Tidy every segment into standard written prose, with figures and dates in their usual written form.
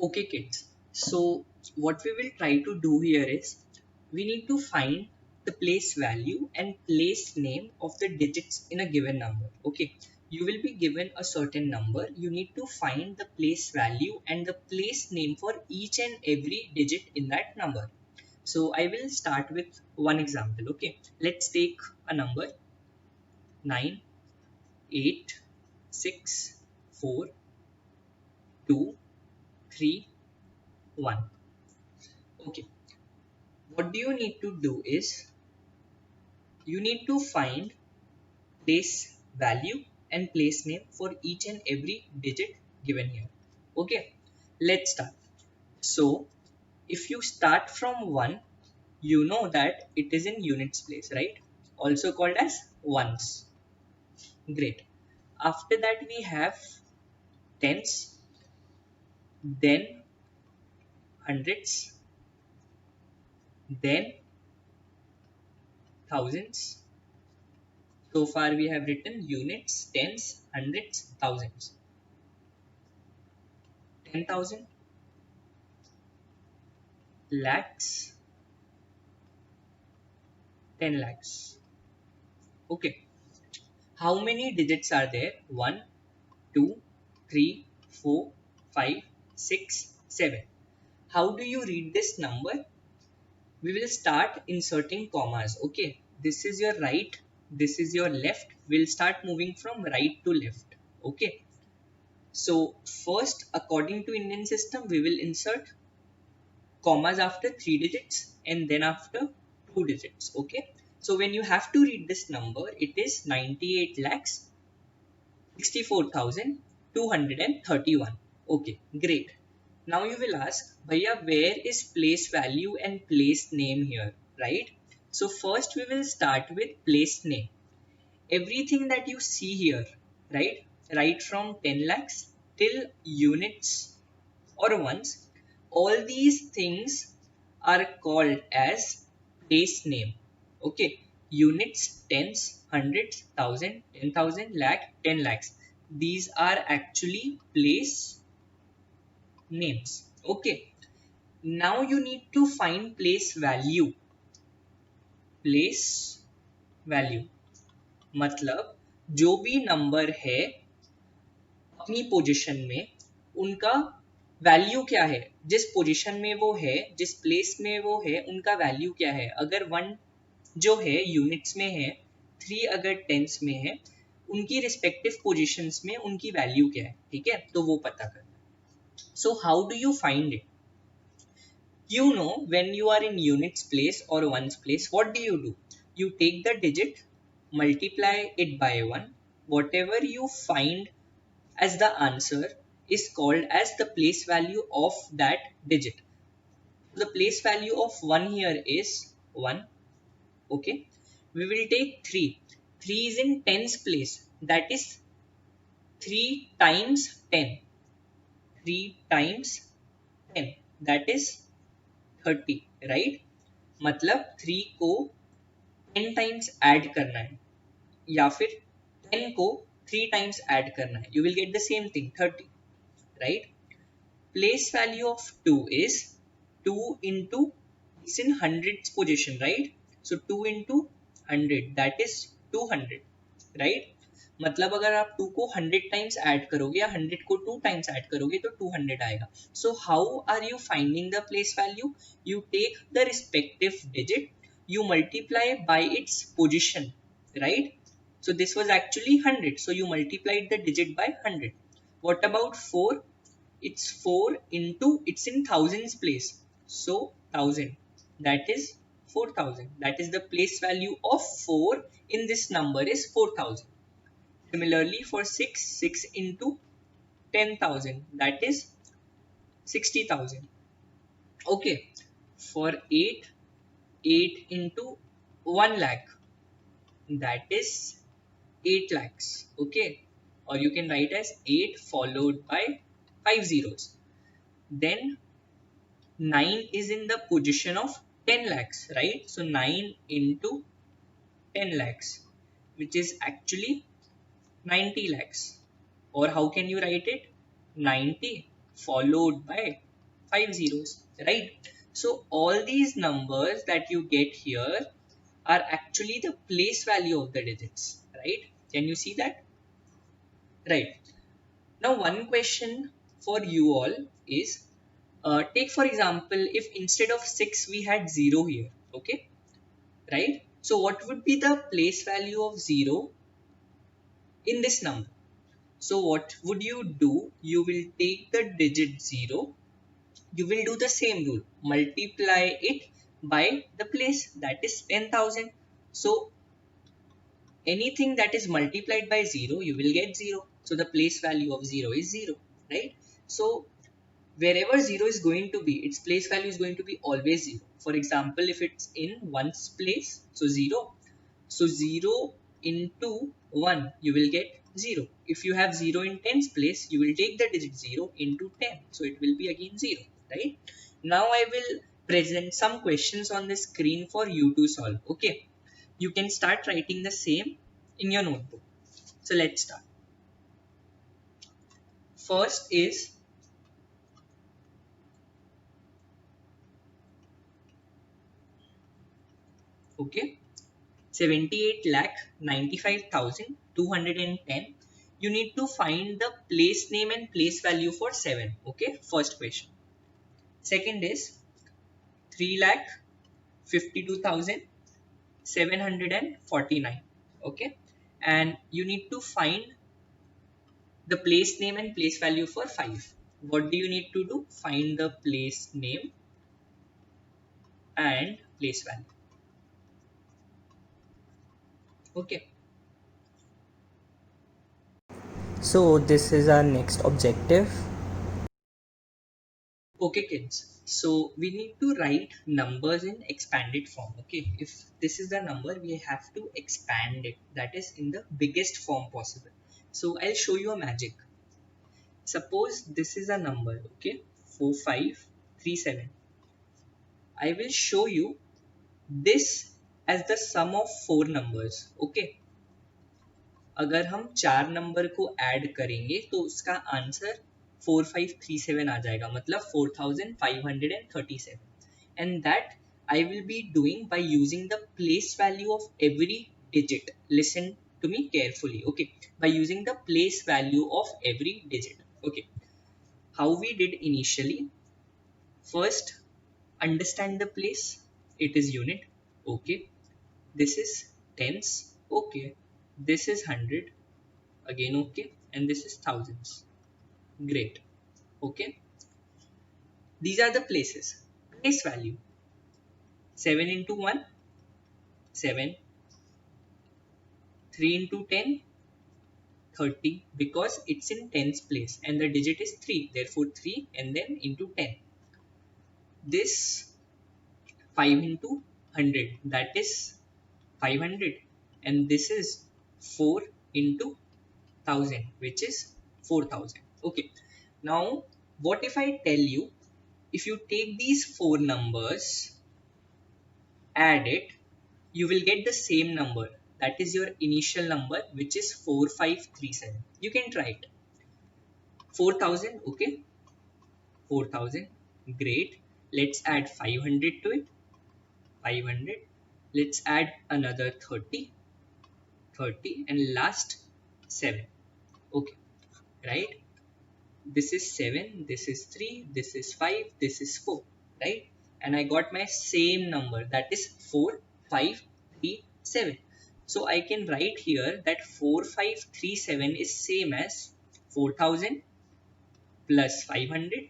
Okay kids, so what we will try to do here is we need to find the place value and place name of the digits in a given number. Okay, you will be given a certain number. You need to find the place value and the place name for each and every digit in that number. So I will start with one example. Okay, let's take a number 9, 8, 6, 4, 2, 3, 1. Okay, what do you need to do is you need to find place value and place name for each and every digit given here. Okay, let's start. So if you start from 1, you know that it is in units place, right? Also called as ones. Great. After that we have tens, then hundreds, then thousands. So far we have written units, tens, hundreds, thousands. 10,000, lakhs, 10 lakhs. Okay. How many digits are there? 1, 2, 3, 4, 5, 6, 7. How do you read this number? We will start inserting commas. Okay. This is your right. This is your left. We'll start moving from right to left. Okay. So first, according to Indian system, we will insert commas after 3 digits and then after 2 digits. Okay. So when you have to read this number, it is 98 lakhs 64,231. Okay, great. Now you will ask, Bhaiya, where is place value and place name here, right? So first we will start with place name. Everything that you see here, right from 10 lakhs till units or ones, all these things are called as place name. Okay, units, tens, hundreds, thousand, 10,000, lakh, 10 lakhs. These are actually place names. Okay, now you need to find place value. Place value मतलब जो भी number है अपनी position में उनका value क्या है, जिस पोजीशन में वो है, जिस प्लेस में वो है, उनका वैल्यू क्या है. अगर 1 जो है यूनिट्स में है, 3 अगर टेंस में है, उनकी रिस्पेक्टिव पोजीशंस में उनकी वैल्यू क्या है. ठीक है, तो वो पता करना. So how do you find it? You know, when you are in units place or ones place, what do? You take the digit, multiply it by 1. Whatever you find as the answer is called as the place value of that digit. The place value of 1 here is 1. Okay. We will take 3. 3 is in tens place. That is 3 times 10. 3 times 10. That is 30. Right? मतलब 3 को 10 times add करना है या फिर 10 को 3 times add करना है. You will get the same thing, 30. Right? Place value of 2 is 2 into, it's in hundreds position, right? So 2 into 100, that is 200. Right? मतलब अगर आप 2 को 100 times add करोगे या 100 को 2 times add करोगे तो 200 आएगा. So how are you finding the place value? You take the respective digit, you multiply by its position, right? So this was actually 100, so you multiplied the digit by 100. What about 4? It's 4 into, it's in thousands place, so 1000, that is 4000. That is the place value of 4 in this number is 4000. Similarly for 6, 6 into 10,000, that is 60,000. Okay, for 8, 8 into 1 lakh, that is 8 lakhs. Okay, or you can write as 8 followed by 5 zeros. Then 9 is in the position of 10 lakhs, right? So 9 into 10 lakhs, which is actually 90 lakhs. Or how can you write it? 90 followed by 5 zeros, right? So all these numbers that you get here are actually the place value of the digits, right? Can you see that? Right. Now one question for you all is, take for example, if instead of 6 we had 0 here, okay, right? So what would be the place value of 0 in this number? So what would you do? You will take the digit 0, you will do the same rule, multiply it by the place, that is 10,000. So anything that is multiplied by 0, you will get 0. So the place value of 0 is 0, right? So wherever 0 is going to be, its place value is going to be always 0. For example, if it's in ones place, so 0. So 0 into 1, you will get 0. If you have 0 in tens place, you will take the digit 0 into 10. So it will be again 0, right? Now I will present some questions on the screen for you to solve, okay? You can start writing the same in your notebook. So let's start. First is, okay, 78 lakh 95,210. You need to find the place name and place value for 7. Okay, first question. Second is 3 lakh 52,749. Okay, and you need to find the place name and place value for 5. What do you need to do? Find the place name and place value. Okay. So this is our next objective. Okay, kids. So we need to write numbers in expanded form. Okay, if this is the number, we have to expand it. That is in the biggest form possible. So I'll show you a magic. Suppose this is a number. Okay, 4537. I will show you this as the sum of four numbers. Okay. अगर हम चार number को add करेंगे तो उसका answer 4537 आ जाएगा, मतलब 4537, and that I will be doing by using the place value of every digit. Listen to me carefully, okay? By using the place value of every digit. Okay, how we did initially: first, understand the place, it is unit. Okay, this is tens. Okay, this is 100, again okay, and this is thousands. Great. Okay, these are the places. Place value: 7 into 1, 7. 3 into 10, 30, because it's in tens place and the digit is 3, therefore 3 and then into 10. This 5 into 100, that is 500, and this is 4 into 1000, which is 4000. Okay, now what if I tell you, if you take these four numbers, add it, you will get the same number. That is your initial number, which is 4537. You can try it. 4000, okay? 4000, great. Let's add 500 to it. 500. Let's add another 30. 30, and last 7. Okay, right? This is 7, this is 3, this is 5, this is 4, right? And I got my same number, that is 4537. So I can write here that 4537 is same as 4000 plus 500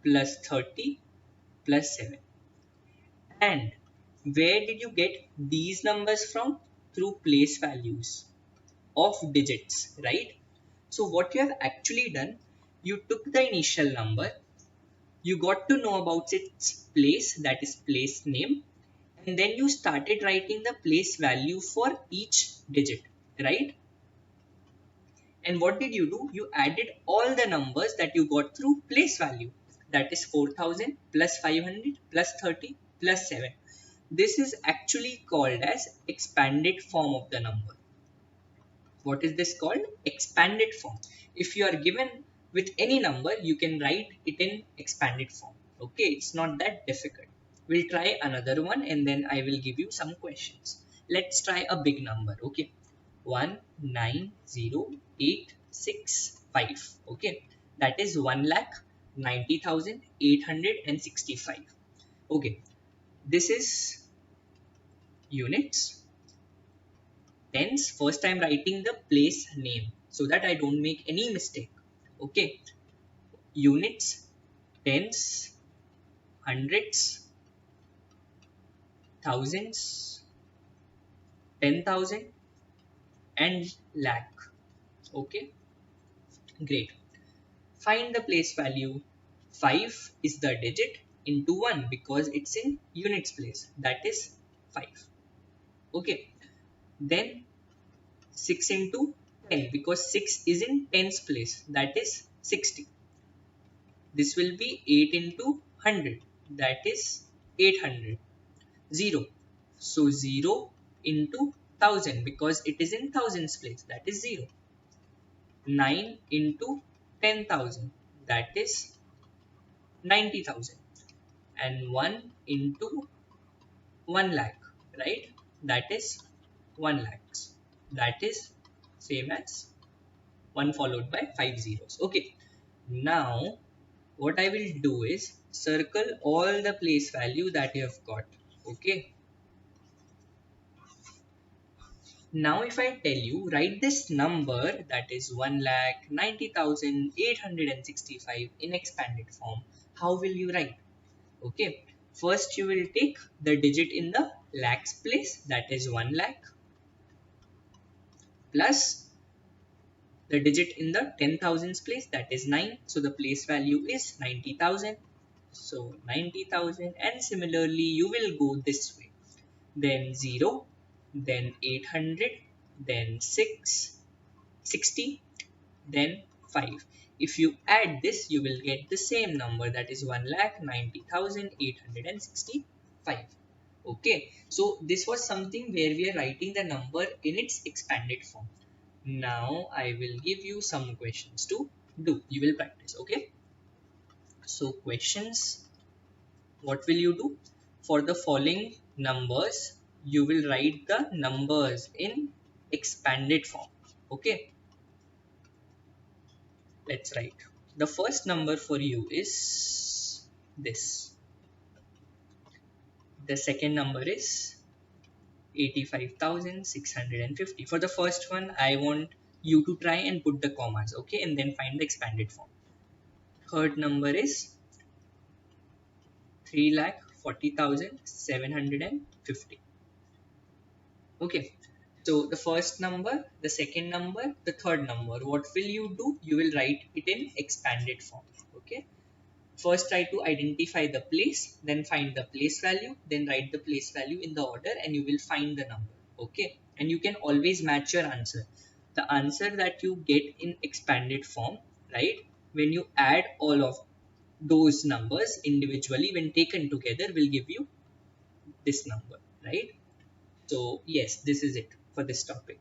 plus 30 plus 7. And where did you get these numbers from? Through place values of digits, right? So what you have actually done, you took the initial number, you got to know about its place, that is place name, and then you started writing the place value for each digit, right? And what did you do? You added all the numbers that you got through place value, that is 4000 plus 500 plus 30 plus 7. This is actually called as expanded form of the number. What is this called? Expanded form. If you are given with any number, you can write it in expanded form. Okay, it's not that difficult. We'll try another one and then I will give you some questions. Let's try a big number. Okay, 190865. Okay, that is 1,90,865. Okay, this is units. Tens, first I'm writing the place name so that I don't make any mistake. Okay, units, tens, hundreds, thousands, 10,000 and lakh. Okay, great. Find the place value. 5 is the digit into 1 because it's in units place, that is 5. Okay, then 6 into 10 because 6 is in tens place, that is 60. This will be 8 into 100, that is 800. 0, so 0 into 1000 because it is in thousands place, that is 0. 9 into 10,000, that is 90,000. And 1 into 1 lakh, right? That is 1 lakhs. That is same as 1 followed by 5 zeros. Okay, now what I will do is circle all the place value that you have got. Okay, now if I tell you write this number, that is 1,90,865 in expanded form, how will you write? Okay, first you will take the digit in the lakhs place, that is 1 lakh, plus the digit in the 10,000s place, that is 9, so the place value is 90,000. So 90,000, and similarly you will go this way, then 0, then 800, then 6, 60, then 5. If you add this, you will get the same number, that is 1,90,865. Okay, so this was something where we are writing the number in its expanded form. Now I will give you some questions to do. You will practice. Okay, so questions, what will you do? For the following numbers, you will write the numbers in expanded form. Okay, let's write. The first number for you is this. The second number is 85,650. For the first one, I want you to try and put the commas, okay, and then find the expanded form. Third number is 3,40,750. Okay, so the first number, the second number, the third number, what will you do? You will write it in expanded form. Okay, first try to identify the place, then find the place value, then write the place value in the order and you will find the number. Okay, and you can always match your answer. The answer that you get in expanded form, right, when you add all of those numbers individually when taken together will give you this number, right? So yes, this is it for this topic.